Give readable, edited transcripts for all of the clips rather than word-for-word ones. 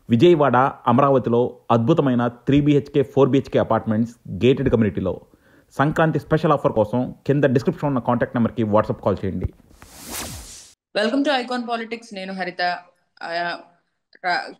విజయవాడ, అమరావతిలో అద్భుతమైన 3 BHK 4 BHK apartments gated కమ్యూనిటీలో సంక్రాంతి స్పెషల్ ఆఫర్ కోసం కింద డిస్క్రిప్షన్ ఉన్న కాంటాక్ట్ నెంబర్కి వాట్సాప్ కాల్ చేయండి. Welcome to icon politics. నేను హరిత.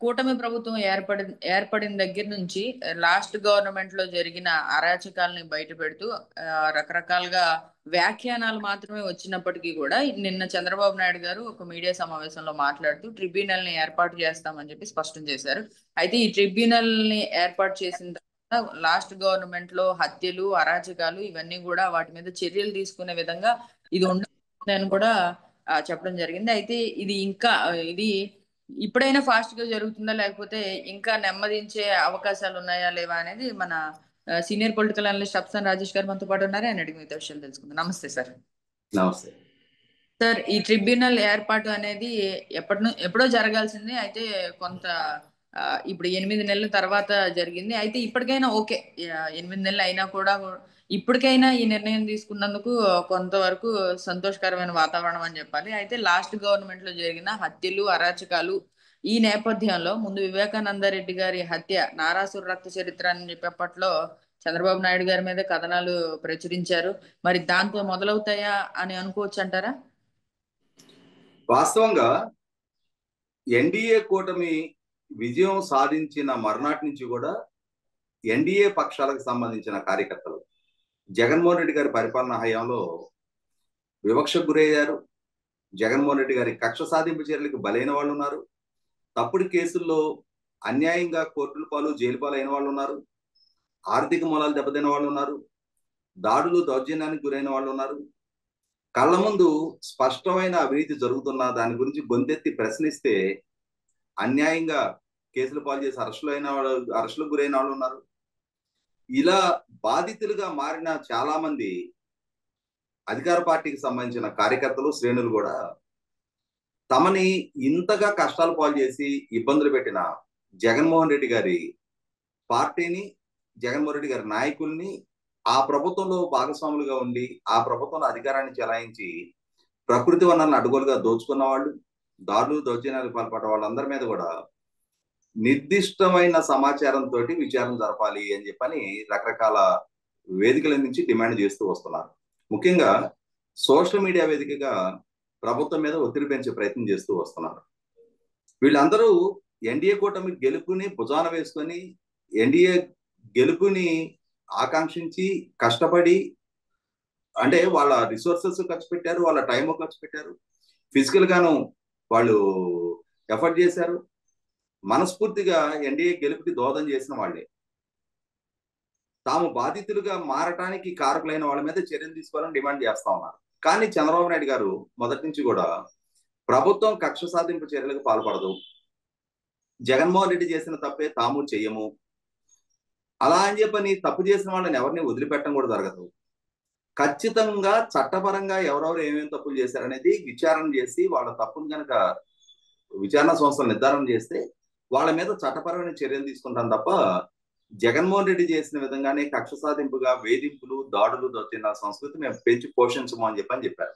కూటమి ప్రభుత్వం ఏర్పడిన దగ్గర నుంచి లాస్ట్ గవర్నమెంట్ లో జరిగిన అరాచకాలని బయట పెడుతూ రకరకాలుగా వ్యాఖ్యానాలు మాత్రమే వచ్చినప్పటికీ కూడా నిన్న చంద్రబాబు నాయుడు గారు ఒక మీడియా సమావేశంలో మాట్లాడుతూ ట్రిబ్యునల్ ని ఏర్పాటు చేస్తామని చెప్పి స్పష్టం చేశారు. అయితే ఈ ట్రిబ్యునల్ ని ఏర్పాటు చేసిన తర్వాత లాస్ట్ గవర్నమెంట్ లో హత్యలు, అరాచకాలు ఇవన్నీ కూడా వాటి మీద చర్యలు తీసుకునే విధంగా ఇది ఉండని కూడా చెప్పడం జరిగింది. అయితే ఇది ఇప్పుడైనా ఫాస్ట్ గా జరుగుతుందా, లేకపోతే ఇంకా నెమ్మదించే అవకాశాలు ఉన్నాయా లేవా అనేది మన సీనియర్ పొలిటికల్ అనలిస్ట్ అప్సన్ రాజేష్ గారు మనతో పాటు ఉన్నారు. ఆయన అడిగి మిగతా విషయాలు తెలుసుకుందాం. నమస్తే సార్. నమస్తే సార్. ఈ ట్రిబ్యునల్ ఏర్పాటు అనేది ఎప్పుడో జరగాల్సింది. అయితే కొంత ఇప్పుడు 8 నెలల తర్వాత జరిగింది. అయితే ఇప్పటికైనా ఓకే, 8 నెలలు అయినా కూడా ఇప్పటికైనా ఈ నిర్ణయం తీసుకున్నందుకు కొంతవరకు సంతోషకరమైన వాతావరణం అని చెప్పాలి. అయితే లాస్ట్ గవర్నమెంట్ లో జరిగిన హత్యలు, అరాచకాలు ఈ నేపథ్యంలో ముందు వివేకానంద రెడ్డి గారి హత్య నారాసుర రక్త చరిత్ర అని చెప్పేప్పట్లో చంద్రబాబు నాయుడు గారి మీద కథనాలు ప్రచురించారు. మరి దాంతో మొదలవుతాయా అని అనుకోవచ్చు అంటారా? వాస్తవంగా ఎన్డీఏ కూటమి విజయం సాధించిన మర్నాటి నుంచి కూడా ఎన్డీఏ పక్షాలకు సంబంధించిన కార్యకర్తలు జగన్మోహన్ రెడ్డి గారి పరిపాలన హయాంలో వివక్షకు గురయ్యారు. జగన్మోహన్ రెడ్డి గారి కక్ష సాధింపు చర్యలకు బలైన వాళ్ళు ఉన్నారు. తప్పుడు కేసుల్లో అన్యాయంగా కోర్టుల పాలు, జైలు పాలు అయిన వాళ్ళు ఉన్నారు. ఆర్థిక మూలాలు దెబ్బతిన వాళ్ళు ఉన్నారు. దాడులు, దౌర్జన్యానికి గురైన వాళ్ళు ఉన్నారు. కళ్ళ ముందు స్పష్టమైన అవినీతి జరుగుతున్న దాని గురించి గొంతెత్తి ప్రశ్నిస్తే అన్యాయంగా కేసులు పాలు చేసి అరెస్టులకు గురైన వాళ్ళు ఉన్నారు. ఇలా బాధితులుగా మారిన చాలా మంది అధికార పార్టీకి సంబంధించిన కార్యకర్తలు, శ్రేణులు కూడా తమని ఇంతగా కష్టాలు పాలు చేసి ఇబ్బందులు పెట్టిన జగన్మోహన్ రెడ్డి గారి పార్టీని, జగన్మోహన్ రెడ్డి గారి నాయకుల్ని ఆ ప్రభుత్వంలో భాగస్వాములుగా ఉండి ఆ ప్రభుత్వంలో అధికారాన్ని చెలాయించి ప్రకృతి వనరులను అడ్డగోలుగా దోచుకున్న వాళ్ళు, దాడులు, దౌర్జన్యాలు పాల్పడ్డ వాళ్ళందరి మీద కూడా నిర్దిష్టమైన సమాచారంతో విచారణ జరపాలి అని చెప్పని రకరకాల వేదికల నుంచి డిమాండ్ చేస్తూ వస్తున్నారు. ముఖ్యంగా సోషల్ మీడియా వేదికగా ప్రభుత్వం మీద ఒత్తిడి పెంచే ప్రయత్నం చేస్తూ వస్తున్నారు. వీళ్ళందరూ ఎన్డీఏ కూటమి గెలుపుని భుజాన వేసుకొని ఎన్డీఏ గెలుపుని ఆకాంక్షించి కష్టపడి, అంటే వాళ్ళ రిసోర్సెస్ ఖర్చు పెట్టారు, వాళ్ళ టైం ఖర్చు పెట్టారు, ఫిజికల్ గాను వాళ్ళు ఎఫర్ట్ చేశారు. మనస్ఫూర్తిగా ఎన్డీఏ గెలుపుకి దోహదం చేసిన వాళ్ళే తాము బాధితులుగా మారటానికి కారకులైన వాళ్ళ మీద చర్యలు తీసుకోవాలని డిమాండ్ చేస్తా ఉన్నారు. కానీ చంద్రబాబు నాయుడు గారు మొదటి నుంచి కూడా ప్రభుత్వం కక్ష సాధింపు చర్యలకు పాల్పడదు, జగన్మోహన్ రెడ్డి చేసిన తప్పే తాము చెయ్యము, అలా అని చెప్పని తప్పు చేసిన వాళ్ళని ఎవరిని వదిలిపెట్టడం కూడా జరగదు. ఖచ్చితంగా చట్టపరంగా ఎవరెవరు ఏమేమి తప్పులు చేశారనేది విచారణ చేసి వాళ్ళ తప్పును కనుక విచారణ సంస్థలు నిర్ధారణ చేస్తే వాళ్ళ మీద చట్టపరమైన చర్యలు తీసుకుంటాం తప్ప జగన్మోహన్ రెడ్డి చేసిన విధంగానే కక్ష సాధింపుగా వేధింపులు, దాడులు, దౌర్జన్య సంస్కృతి మేము పెంచి పోషించము అని చెప్పారు.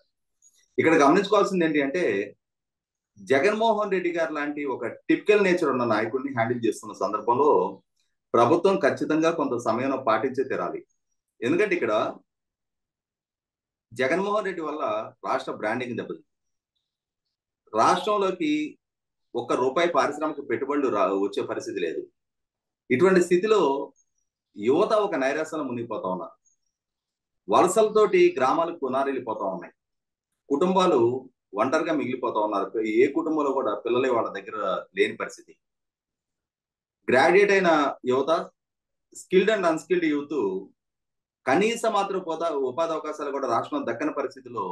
ఇక్కడ గమనించుకోవాల్సింది ఏంటి అంటే, జగన్మోహన్ రెడ్డి గారు లాంటి ఒక టిపికల్ నేచర్ ఉన్న నాయకుడిని హ్యాండిల్ చేస్తున్న సందర్భంలో ప్రభుత్వం ఖచ్చితంగా కొంత సమయం పాటించే తీరాలి. ఎందుకంటే ఇక్కడ జగన్మోహన్ రెడ్డి వల్ల రాష్ట్ర బ్రాండింగ్ దెబ్బతింది. రాష్ట్రంలోకి ₹1 పారిశ్రామిక పెట్టుబడులు వచ్చే పరిస్థితి లేదు. ఇటువంటి స్థితిలో యువత ఒక నైరాశ్యంలో మునిగిపోతా ఉన్నారు. వలసలతోటి గ్రామాలకు పునారిల్లిపోతా ఉన్నాయి. కుటుంబాలు ఒంటరిగా మిగిలిపోతా ఉన్నారు. ఏ కుటుంబంలో కూడా పిల్లలే వాళ్ళ దగ్గర లేని పరిస్థితి. గ్రాడ్యుయేట్ అయిన యువత, స్కిల్డ్ అండ్ అన్స్కిల్డ్ యూత్ కనీస మాత్రం ఉపాధి అవకాశాలు కూడా రాష్ట్రం దక్కని పరిస్థితిలో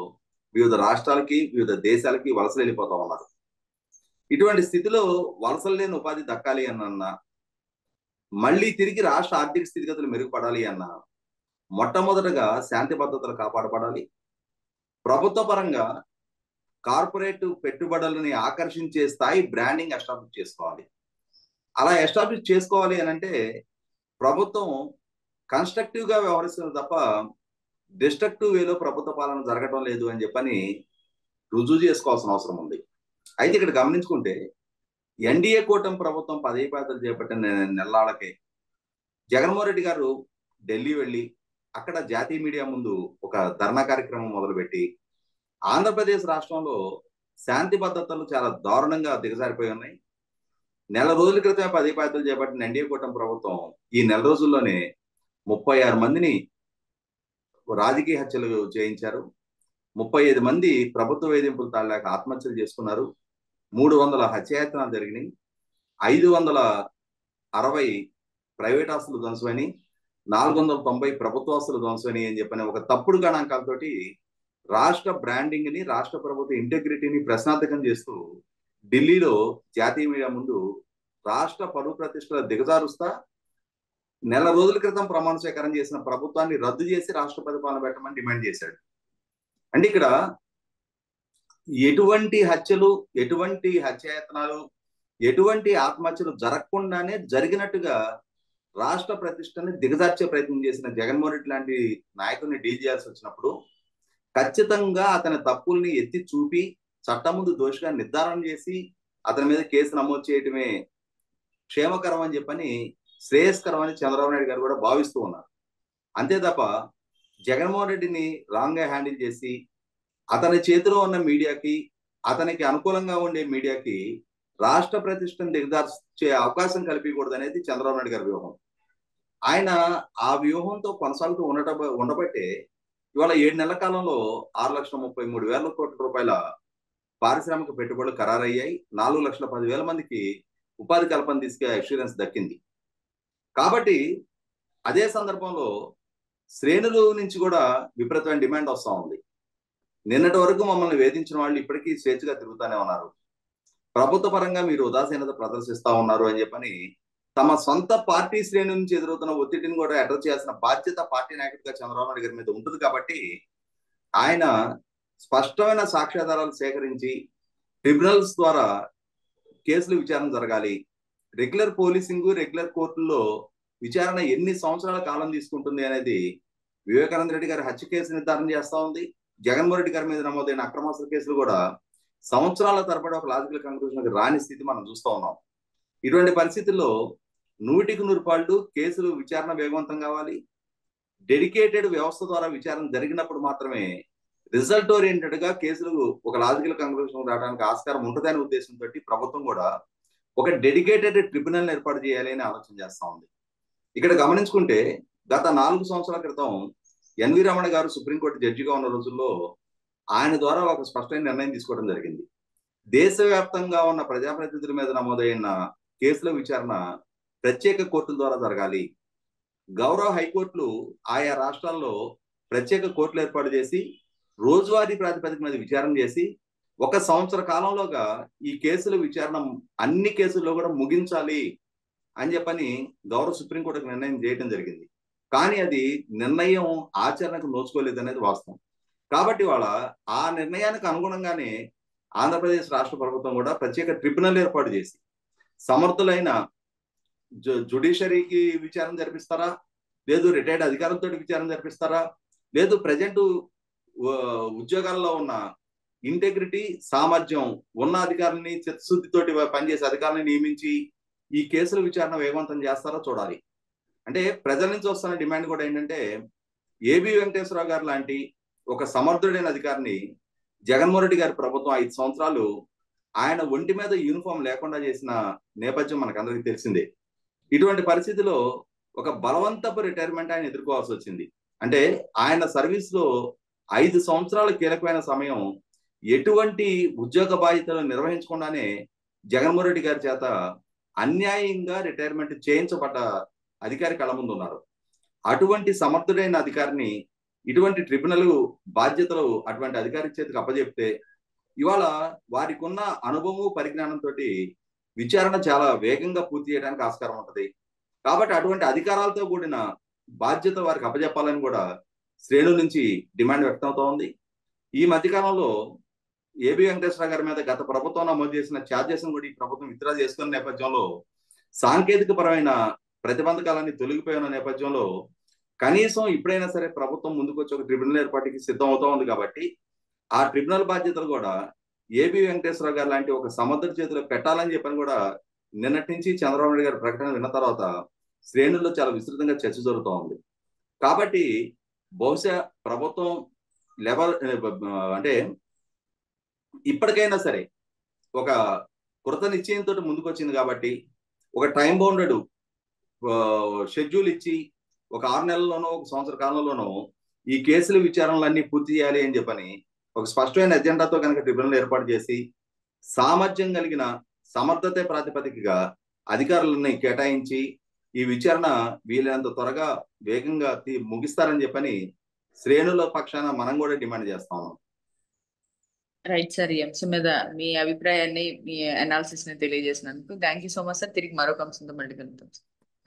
వివిధ రాష్ట్రాలకి, వివిధ దేశాలకి వలసలు వెళ్ళిపోతా ఉన్నారు. ఇటువంటి స్థితిలో వలసలు లేని ఉపాధి దక్కాలి అన్న, మళ్ళీ తిరిగి రాష్ట్ర ఆర్థిక స్థితిగతులు మెరుగుపడాలి అన్న, మొట్టమొదటగా శాంతి భద్రతలు కాపాడబడాలి. ప్రభుత్వ పరంగా కార్పొరేట్ పెట్టుబడులని ఆకర్షించే స్థాయి బ్రాండింగ్ ఎస్టాబ్లిష్ చేసుకోవాలి. అలా ఎస్టాబ్లిష్ చేసుకోవాలి అని అంటే ప్రభుత్వం కన్స్ట్రక్టివ్ గా వ్యవహరిస్తుంది తప్ప డిస్ట్రక్టివ్ వేలో ప్రభుత్వ పాలన జరగడం లేదు అని చెప్పని రుజువు చేసుకోవాల్సిన అవసరం ఉంది. అయితే ఇక్కడ గమనించుకుంటే ఎన్డీఏ కూటమి ప్రభుత్వం పదవి బాధ్యతలు చేపట్టిన నెల్లాళ్ళకే జగన్మోహన్ రెడ్డి గారు ఢిల్లీ వెళ్ళి అక్కడ జాతీయ మీడియా ముందు ఒక ధర్నా కార్యక్రమం మొదలుపెట్టి ఆంధ్రప్రదేశ్ రాష్ట్రంలో శాంతి భద్రతలు చాలా దారుణంగా దిగజారిపోయి ఉన్నాయి. నెల రోజుల క్రితమే పదవి బాధ్యతలు చేపట్టిన ఎన్డీఏ కూటమి ప్రభుత్వం ఈ నెల రోజుల్లోనే 36 మందిని రాజకీయ హత్యలు చేయించారు. 35 మంది ప్రభుత్వ వేధింపులు తాళలేక ఆత్మహత్యలు చేసుకున్నారు. 300 హత్యాయత్నాలు జరిగినాయి. 560 ప్రైవేట్ ఆస్తులు ధ్వంసమని, 490 ప్రభుత్వ ఆస్తులు ధ్వంసమని అని చెప్పని ఒక తప్పుడు గణాంకాలతోటి రాష్ట్ర బ్రాండింగ్ ని, రాష్ట్ర ప్రభుత్వ ఇంటెగ్రిటీని ప్రశ్నార్థకం చేస్తూ ఢిల్లీలో జాతీయ మీడియా ముందు రాష్ట్ర పరువు ప్రతిష్టల దిగజారుస్తా నెల రోజుల క్రితం ప్రమాణ స్వీకారం చేసిన ప్రభుత్వాన్ని రద్దు చేసి రాష్ట్ర పరిపాలన పెట్టమని డిమాండ్ చేశాడు. అంటే ఇక్కడ ఎటువంటి హత్యలు, ఎటువంటి హత్యాయత్నాలు, ఎటువంటి ఆత్మహత్యలు జరగకుండానే జరిగినట్టుగా రాష్ట్ర ప్రతిష్టని దిగజార్చే ప్రయత్నం చేసిన జగన్మోహన్ రెడ్డి లాంటి నాయకుడిని డీల్ చేయాల్సి వచ్చినప్పుడు ఖచ్చితంగా అతని తప్పుల్ని ఎత్తి చూపి చట్టం ముందు దోషిగా నిర్ధారణ చేసి అతని మీద కేసు నమోదు చేయటమే క్షేమకరం అని చెప్పని, శ్రేయస్కరం అని చంద్రబాబు నాయుడు గారు కూడా భావిస్తూ ఉన్నారు. అంతే తప్ప జగన్మోహన్ రెడ్డిని రాంగ్ గా హ్యాండిల్ చేసి అతని చేతిలో ఉన్న మీడియాకి, అతనికి అనుకూలంగా ఉండే మీడియాకి రాష్ట్ర ప్రతిష్టను దిగజార్చే అవకాశం కల్పించకూడదు అనేది చంద్రబాబు నాయుడు గారి వ్యూహం. ఆయన ఆ వ్యూహంతో కొనసాగుతూ ఉండబట్టే ఇవాళ 7 నెలల కాలంలో 6,33,000 కోట్ల రూపాయల పారిశ్రామిక పెట్టుబడులు ఖరారయ్యాయి. 4,10,000 మందికి ఉపాధి కల్పన తీసుకే అష్యూరెన్స్ దక్కింది. కాబట్టి అదే సందర్భంలో శ్రేణుల నుంచి కూడా విపరీతమైన డిమాండ్ వస్తూ ఉంది. నిన్నటి వరకు మమ్మల్ని వేధించిన వాళ్ళు ఇప్పటికీ స్వేచ్ఛగా తిరుగుతూనే ఉన్నారు, ప్రభుత్వ పరంగా మీరు ఉదాసీనత ప్రదర్శిస్తా ఉన్నారు అని చెప్పని తమ సొంత పార్టీ శ్రేణి నుంచి ఎదురవుతున్న ఒత్తిడిని కూడా అడ్రస్ చేయాల్సిన బాధ్యత పార్టీ నాయకుడిగా చంద్రబాబు నాయుడు గారి మీద ఉంటుంది. కాబట్టి ఆయన స్పష్టమైన సాక్ష్యాధారాలు సేకరించి ట్రిబ్యునల్స్ ద్వారా కేసులు విచారణ జరగాలి. రెగ్యులర్ పోలీసింగ్, రెగ్యులర్ కోర్టుల్లో విచారణ ఎన్ని సంవత్సరాల కాలం తీసుకుంటుంది అనేది వివేకానంద రెడ్డి గారి హత్య కేసు నిర్ధారణ చేస్తా ఉంది. జగన్మోహన్ రెడ్డి గారి మీద నమోదైన అక్రమాస్తుల కేసులు కూడా సంవత్సరాల తరబడి ఒక లాజికల్ కంక్లూజన్కి రాని స్థితి మనం చూస్తూ ఉన్నాం. ఇటువంటి పరిస్థితుల్లో 100కి 100 కేసులు విచారణ వేగవంతం కావాలి. డెడికేటెడ్ వ్యవస్థ ద్వారా విచారణ జరిగినప్పుడు మాత్రమే రిజల్ట్ ఓరియంటెడ్ గా కేసులు ఒక లాజికల్ కంక్లూజన్ రావడానికి ఆస్కారం ఉంటుందనే ఉద్దేశంతో ప్రభుత్వం కూడా ఒక డెడికేటెడ్ ట్రిబ్యునల్ ఏర్పాటు చేయాలి అని ఆలోచన చేస్తా ఉంది. ఇక్కడ గమనించుకుంటే గత 4 సంవత్సరాల క్రితం ఎన్వి రమణ గారు సుప్రీంకోర్టు జడ్జిగా ఉన్న రోజుల్లో ఆయన ద్వారా ఒక స్పష్టమైన నిర్ణయం తీసుకోవడం జరిగింది. దేశవ్యాప్తంగా ఉన్న ప్రజాప్రతినిధుల మీద నమోదైన కేసుల విచారణ ప్రత్యేక కోర్టుల ద్వారా జరగాలి. గౌరవ హైకోర్టులు ఆయా రాష్ట్రాల్లో ప్రత్యేక కోర్టులు ఏర్పాటు చేసి రోజువారీ ప్రాతిపదిక మీద విచారణ చేసి 1 సంవత్సర కాలంలోగా ఈ కేసుల విచారణ అన్ని కేసుల్లో కూడా ముగించాలి అని చెప్పని గౌరవ సుప్రీంకోర్టుకు నిర్ణయం చేయడం జరిగింది. కానీ అది నిర్ణయం ఆచరణకు నోచుకోలేదు అనేది వాస్తవం. కాబట్టి వాళ్ళ ఆ నిర్ణయానికి అనుగుణంగానే ఆంధ్రప్రదేశ్ రాష్ట్ర ప్రభుత్వం కూడా ప్రత్యేక ట్రిబ్యునల్ ఏర్పాటు చేసి సమర్థులైన జుడిషియరీకి విచారణ జరిపిస్తారా, లేదు రిటైర్డ్ అధికారులతో విచారణ జరిపిస్తారా, లేదు ప్రజెంట్ ఉద్యోగాల్లో ఉన్న ఇంటెగ్రిటీ, సామర్థ్యం ఉన్న అధికారులని, చిత్తశుద్ధితోటి పనిచేసే అధికారులను నియమించి ఈ కేసుల విచారణ వేగవంతం చేస్తారో చూడాలి. అంటే ప్రజల నుంచి వస్తున్న డిమాండ్ కూడా ఏంటంటే ఏబి వెంకటేశ్వరరావు గారు లాంటి ఒక సమర్థుడైన అధికారిని జగన్మోహన్ రెడ్డి గారి ప్రభుత్వం 5 సంవత్సరాలు ఆయన ఒంటి మీద యూనిఫామ్ లేకుండా చేసిన నేపథ్యం మనకందరికీ తెలిసిందే. ఇటువంటి పరిస్థితిలో ఒక బలవంతపు రిటైర్మెంట్ ఆయన ఎదుర్కోవాల్సి వచ్చింది. అంటే ఆయన సర్వీస్ లో 5 సంవత్సరాల కీలకమైన సమయం ఎటువంటి ఉద్యోగ బాధ్యతలు నిర్వహించకుండానే జగన్మోహన్ రెడ్డి గారి చేత అన్యాయంగా రిటైర్మెంట్ చేయించబడ్డ అధికారి కళ్ళ ముందు ఉన్నారు. అటువంటి సమర్థుడైన అధికారిని ఇటువంటి ట్రిబ్యునల్ బాధ్యతలు అటువంటి అధికారి చేతికి అప్పజెప్తే ఇవాళ వారికి ఉన్న అనుభవం, పరిజ్ఞానంతో విచారణ చాలా వేగంగా పూర్తి చేయడానికి ఆస్కారం ఉంటుంది. కాబట్టి అటువంటి అధికారాలతో కూడిన బాధ్యత వారికి అప్పజెప్పాలని కూడా శ్రేణుల నుంచి డిమాండ్ వ్యక్తమవుతా ఉంది. ఈ మధ్యకాలంలో ఏబి వెంకటేశ్వర గారి మీద గత ప్రభుత్వం నమోదు చేసిన ఛార్జెస్ కూడా ఈ ప్రభుత్వం విత్డ్రా చేసుకున్న నేపథ్యంలో, సాంకేతిక పరమైన ప్రతిబంధకాలన్నీ తొలగిపోయిన నేపథ్యంలో కనీసం ఇప్పుడైనా సరే ప్రభుత్వం ముందుకు వచ్చి ఒక ట్రిబ్యునల్ ఏర్పాటుకి సిద్ధం అవుతా ఉంది. కాబట్టి ఆ ట్రిబ్యునల్ బాధ్యతలు కూడా ఏబి వెంకటేశ్వరరావు గారు లాంటి ఒక సమర్థుడి చేతిలో పెట్టాలని చెప్పని కూడా నిన్నటి నుంచి చంద్రబాబు నాయుడు గారి ప్రకటన విన్న తర్వాత శ్రేణుల్లో చాలా విస్తృతంగా చర్చ జరుగుతూ ఉంది. కాబట్టి బహుశా ప్రభుత్వం లెవెల్ అంటే ఇప్పటికైనా సరే ఒక కృత నిశ్చయంతో ముందుకు వచ్చింది కాబట్టి ఒక టైం బౌండెడ్ షెడ్యూల్ ఇచ్చి ఒక 6 నెలల్లోనో ఒక సంవత్సర కాలంలోనో ఈ కేసుల విచారణలన్నీ పూర్తి చేయాలి అని చెప్పని ఒక స్పష్టమైన ఎజెండాతో కనుక ట్రిబ్యునల్ ఏర్పాటు చేసి సామర్థ్యం కలిగిన సమర్థతే ప్రాతిపదికగా అధికారులని కేటాయించి ఈ విచారణ వీలైనంత త్వరగా వేగంగా ముగిస్తారని చెప్పని శ్రేణుల పక్షాన మనం కూడా డిమాండ్ చేస్తా ఉన్నాం. రైట్ సార్, ఈ అంశం మీద మీ అభిప్రాయాన్ని, మీ అనాలిసిస్ ని తెలియజేసినందుకు thank you so much sir. తిరిగి మరొక అంశంతో మళ్ళీ కలుద్దాం.